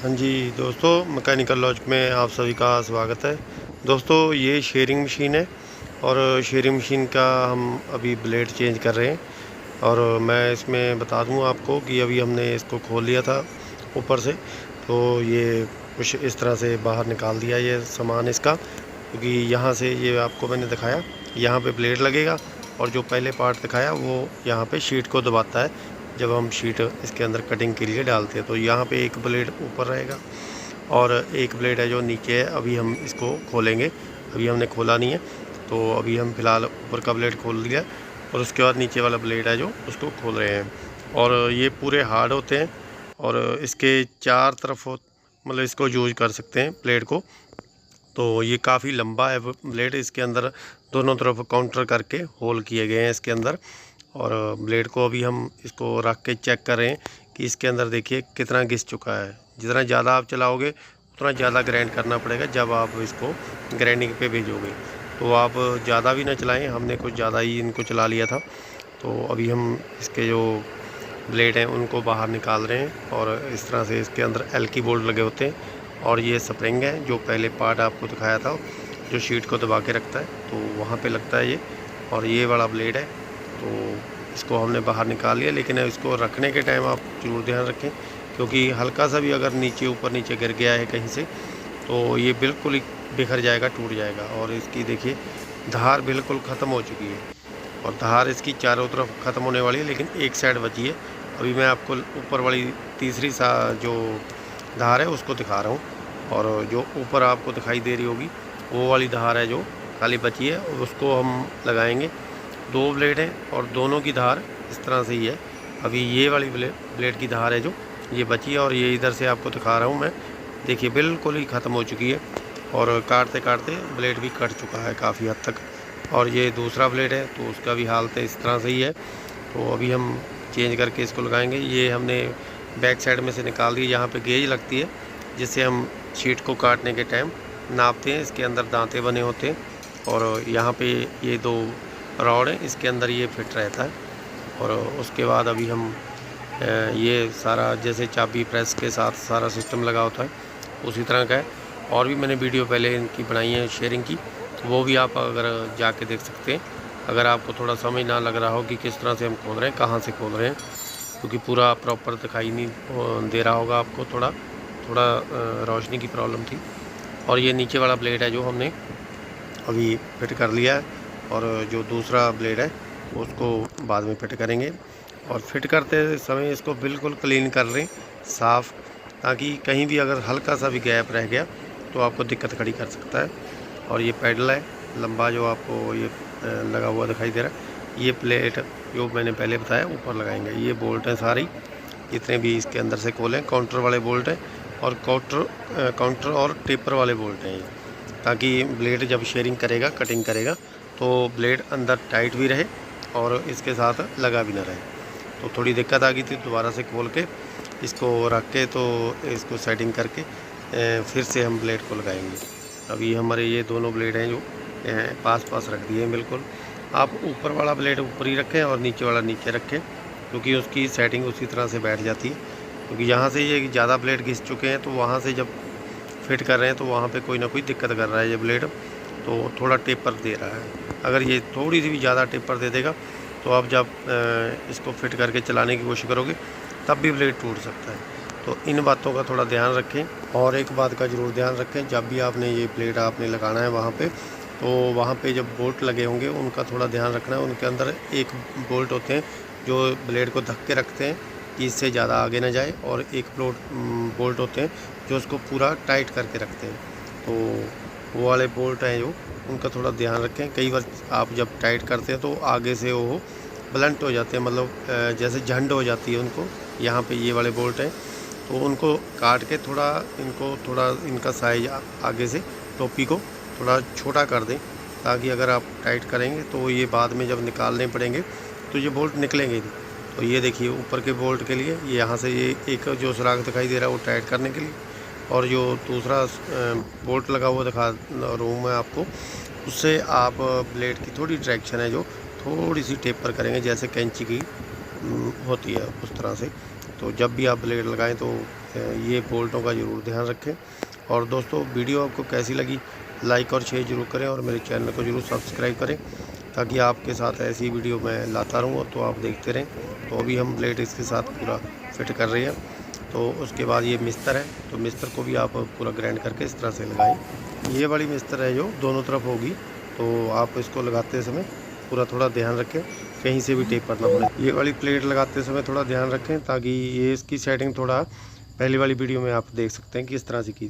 हाँ जी दोस्तों, mechanical logic में आप सभी का स्वागत है। दोस्तों ये शेयरिंग मशीन है और शेयरिंग मशीन का हम अभी ब्लेड चेंज कर रहे हैं। और मैं इसमें बता दूं आपको कि अभी हमने इसको खोल लिया था ऊपर से, तो ये कुछ इस तरह से बाहर निकाल दिया ये सामान इसका, क्योंकि यहाँ से ये आपको मैंने दिखाया यहाँ पे ब्लेड लगेगा और जो पहले पार्ट दिखाया वो यहाँ पे शीट को दबाता है जब हम शीट इसके अंदर कटिंग के लिए डालते हैं। तो यहाँ पे एक ब्लेड ऊपर रहेगा और एक ब्लेड है जो नीचे है। अभी हम इसको खोलेंगे, अभी हमने खोला नहीं है, तो अभी हम फ़िलहाल ऊपर का ब्लेड खोल दिया और उसके बाद नीचे वाला ब्लेड है जो उसको खोल रहे हैं। और ये पूरे हार्ड होते हैं और इसके चार तरफ मतलब इसको यूज कर सकते हैं ब्लेड को। तो ये काफ़ी लंबा है ब्लेड, इसके अंदर दोनों तरफ काउंटर करके होल किए गए हैं इसके अंदर। और ब्लेड को अभी हम इसको रख के चेक कर रहे हैं कि इसके अंदर देखिए कितना घिस चुका है। जितना ज़्यादा आप चलाओगे उतना ज़्यादा ग्राइंड करना पड़ेगा जब आप इसको ग्राइंडिंग पे भेजोगे। तो आप ज़्यादा भी ना चलाएं, हमने कुछ ज़्यादा ही इनको चला लिया था। तो अभी हम इसके जो ब्लेड हैं उनको बाहर निकाल रहे हैं और इस तरह से इसके अंदर एल की बोल्ट लगे होते हैं और ये स्प्रिंग है जो पहले पार्ट आपको दिखाया था जो शीट को दबा के रखता है, तो वहाँ पे लगता है ये। और ये वाला ब्लेड है, तो इसको हमने बाहर निकाल लिया। लेकिन इसको रखने के टाइम आप ज़रूर ध्यान रखें, क्योंकि हल्का सा भी अगर नीचे ऊपर नीचे गिर गया है कहीं से तो ये बिल्कुल ही बिखर जाएगा, टूट जाएगा। और इसकी देखिए धार बिल्कुल ख़त्म हो चुकी है और धार इसकी चारों तरफ ख़त्म होने वाली है, लेकिन एक साइड बची है। अभी मैं आपको ऊपर वाली तीसरी जो धार है उसको दिखा रहा हूँ, और जो ऊपर आपको दिखाई दे रही होगी वो वाली धार है जो खाली बची है, और उसको हम लगाएंगे। दो ब्लेड हैं और दोनों की धार इस तरह से ही है। अभी ये वाली ब्लेड की धार है जो ये बची है, और ये इधर से आपको दिखा रहा हूँ मैं, देखिए बिल्कुल ही ख़त्म हो चुकी है और काटते काटते ब्लेड भी कट चुका है काफ़ी हद तक। और ये दूसरा ब्लेड है तो उसका भी हालत इस तरह से ही है। तो अभी हम चेंज करके इसको लगाएंगे। ये हमने बैक साइड में से निकाल दी, यहाँ पे गेज लगती है जिससे हम शीट को काटने के टाइम नापते हैं। इसके अंदर दांते बने होते हैं और यहाँ पे ये दो रॉड है, इसके अंदर ये फिट रहता है। और उसके बाद अभी हम ये सारा जैसे चाबी प्रेस के साथ सारा सिस्टम लगा होता है उसी तरह का है। और भी मैंने वीडियो पहले इनकी बनाई है शेयरिंग की, वो भी आप अगर जाके देख सकते हैं, अगर आपको थोड़ा समझ ना लग रहा हो कि किस तरह से हम खोल रहे हैं, कहाँ से खोल रहे हैं, क्योंकि पूरा प्रॉपर दिखाई नहीं दे रहा होगा आपको, थोड़ा रोशनी की प्रॉब्लम थी। और ये नीचे वाला ब्लेड है जो हमने अभी फिट कर लिया है, और जो दूसरा ब्लेड है उसको बाद में फिट करेंगे। और फिट करते समय इसको बिल्कुल क्लीन कर लें, साफ़, ताकि कहीं भी अगर हल्का सा भी गैप रह गया तो आपको दिक्कत खड़ी कर सकता है। और ये पैडल है लंबा जो आपको ये लगा हुआ दिखाई दे रहा है, ये प्लेट जो मैंने पहले बताया ऊपर लगाएंगे। ये बोल्ट हैं सारी, जितने भी इसके अंदर से खोलें काउंटर वाले बोल्ट हैं, और काउंटर और टेपर वाले बोल्ट हैं ये, ताकि ब्लेड जब शेयरिंग करेगा, कटिंग करेगा, तो ब्लेड अंदर टाइट भी रहे और इसके साथ लगा भी ना रहे। तो थोड़ी दिक्कत आ गई थी, दोबारा से खोल के इसको रख के तो इसको सेटिंग करके फिर से हम ब्लेड को लगाएंगे। अभी हमारे ये दोनों ब्लेड हैं जो पास पास रख दिए हैं बिल्कुल। आप ऊपर वाला ब्लेड ऊपर ही रखें और नीचे वाला नीचे रखें, क्योंकि उसकी सेटिंग उसी तरह से बैठ जाती है। क्योंकि यहाँ से ये ज़्यादा ब्लेड घिस चुके हैं, तो वहाँ से जब फिट कर रहे हैं तो वहाँ पे कोई ना कोई दिक्कत कर रहा है ये ब्लेड, तो थोड़ा टेपर दे रहा है। अगर ये थोड़ी सी भी ज़्यादा टेपर दे देगा तो आप जब इसको फिट करके चलाने की कोशिश करोगे तब भी ब्लेड टूट सकता है। तो इन बातों का थोड़ा ध्यान रखें। और एक बात का ज़रूर ध्यान रखें, जब भी आपने ये ब्लेड आपने लगाना है वहाँ पे, तो वहाँ पे जब बोल्ट लगे होंगे उनका थोड़ा ध्यान रखना है। उनके अंदर एक बोल्ट होते हैं जो ब्लेड को धक्के रखते हैं कि इससे ज़्यादा आगे ना जाए, और एक बोल्ट होते हैं जो उसको पूरा टाइट करके रखते हैं। तो वो वाले बोल्ट हैं जो, उनका थोड़ा ध्यान रखें। कई बार आप जब टाइट करते हैं तो आगे से वो ब्लंट हो जाते हैं, मतलब जैसे झंड हो जाती है उनको। यहाँ पे ये वाले बोल्ट हैं तो उनको काट के थोड़ा इनका साइज आगे से टोपी को थोड़ा छोटा कर दें, ताकि अगर आप टाइट करेंगे तो ये बाद में जब निकालने पड़ेंगे तो ये बोल्ट निकलेंगे नहीं। तो ये देखिए ऊपर के बोल्ट के लिए ये यहाँ से ये एक जो सुराख दिखाई दे रहा है वो टाइट करने के लिए, और जो दूसरा बोल्ट लगा हुआ दिखा रहा हूँ मैं आपको, उससे आप ब्लेड की थोड़ी डायरेक्शन है जो थोड़ी सी टेपर करेंगे, जैसे कैंची की होती है उस तरह से। तो जब भी आप ब्लेड लगाएं तो ये बोल्टों का ज़रूर ध्यान रखें। और दोस्तों वीडियो आपको कैसी लगी लाइक और शेयर ज़रूर करें और मेरे चैनल को ज़रूर सब्सक्राइब करें, ताकि आपके साथ ऐसी वीडियो मैं लाता रहूँ तो आप देखते रहें। तो अभी हम ब्लेड इसके साथ पूरा फिट कर रहे हैं। तो उसके बाद ये मिस्तर है, तो मिस्तर को भी आप पूरा ग्राइंड करके इस तरह से लगाएं। ये वाली मिस्तर है जो दोनों तरफ होगी, तो आप इसको लगाते समय पूरा थोड़ा ध्यान रखें कहीं से भी टेप करना पड़े। ये वाली प्लेट लगाते समय थोड़ा ध्यान रखें, ताकि ये इसकी सेटिंग थोड़ा पहली वाली वीडियो में आप देख सकते हैं कि इस तरह से की